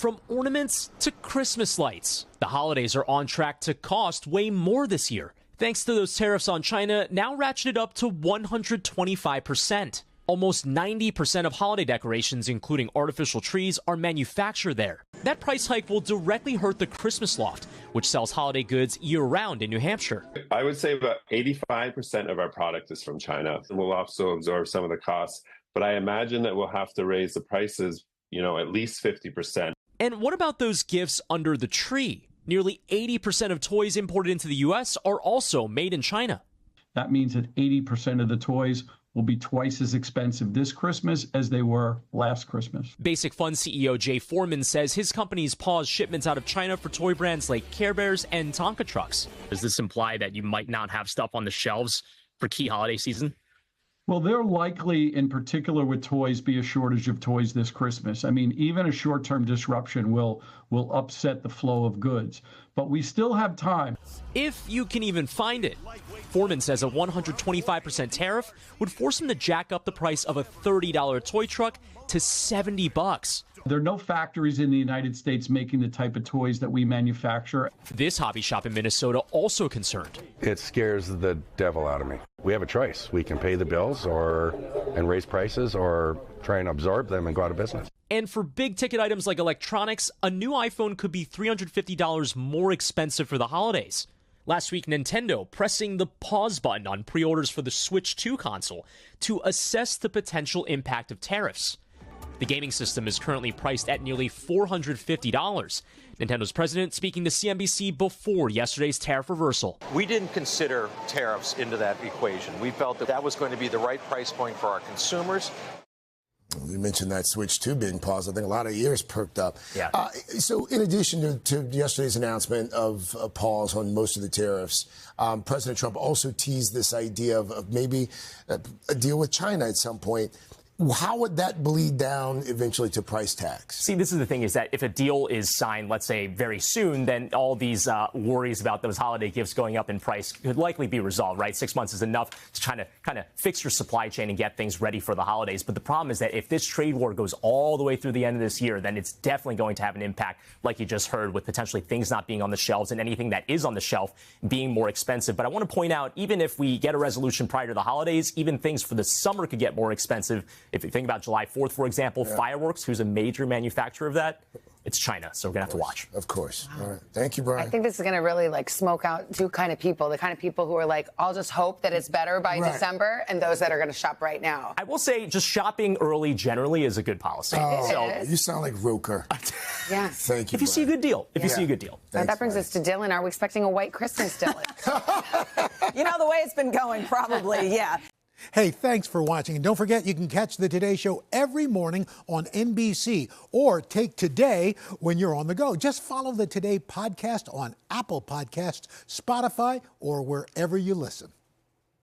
From ornaments to Christmas lights, the holidays are on track to cost way more this year, thanks to those tariffs on China now ratcheted up to 125%. Almost 90% of holiday decorations, including artificial trees, are manufactured there. That price hike will directly hurt the Christmas Loft, which sells holiday goods year-round in New Hampshire. I would say about 85% of our product is from China. We'll also absorb some of the costs, but I imagine that we'll have to raise the prices, at least 50%. And what about those gifts under the tree? Nearly 80% of toys imported into the U.S. are also made in China. That means that 80% of the toys will be twice as expensive this Christmas as they were last Christmas. Basic Fun CEO Jay Foreman says his company's paused shipments out of China for toy brands like Care Bears and Tonka trucks. Does this imply that you might not have stuff on the shelves for key holiday season? Well, there likely, in particular with toys, be a shortage of toys this Christmas. I mean, even a short-term disruption will upset the flow of goods. But we still have time. If you can even find it. Foreman says a 125% tariff would force him to jack up the price of a $30 toy truck to $70. There are no factories in the United States making the type of toys that we manufacture. This hobby shop in Minnesota also concerned. It scares the devil out of me. We have a choice. We can pay the bills and raise prices or try and absorb them and go out of business. And for big ticket items like electronics, a new iPhone could be $350 more expensive for the holidays. Last week, Nintendo pressing the pause button on pre-orders for the Switch 2 console to assess the potential impact of tariffs. The gaming system is currently priced at nearly $450. Nintendo's president speaking to CNBC before yesterday's tariff reversal. We didn't consider tariffs into that equation. We felt that that was going to be the right price point for our consumers. You mentioned that Switch 2 being paused. I think a lot of ears perked up. Yeah. So in addition to yesterday's announcement of a pause on most of the tariffs, President Trump also teased this idea of maybe a deal with China at some point. How would that bleed down eventually to price tags? See, this is the thing, is that if a deal is signed, let's say, very soon, then all these worries about those holiday gifts going up in price could likely be resolved, right? 6 months is enough to kind of fix your supply chain and get things ready for the holidays. But the problem is that if this trade war goes all the way through the end of this year, then it's definitely going to have an impact, like you just heard, with potentially things not being on the shelves and anything that is on the shelf being more expensive. But I want to point out, even if we get a resolution prior to the holidays, even things for the summer could get more expensive. If you think about July 4th, for example, fireworks, who's a major manufacturer of that, it's China. So we're going to have to watch. Of course. All right. Thank you, Brian. I think this is going to really smoke out two kind of people. The kind of people who are like, I'll just hope that it's better by December, and those that are going to shop right now. I will say just shopping early generally is a good policy. Oh, you sound like Roker. Yeah. Thank you, If you see a good deal. If you see a good deal. Thanks, that brings us to Dylan. Are we expecting a white Christmas, Dylan? You know, the way it's been going, probably, yeah. Hey, thanks for watching. And don't forget, you can catch the Today Show every morning on NBC or take Today when you're on the go. Just follow the Today podcast on Apple Podcasts, Spotify, or wherever you listen.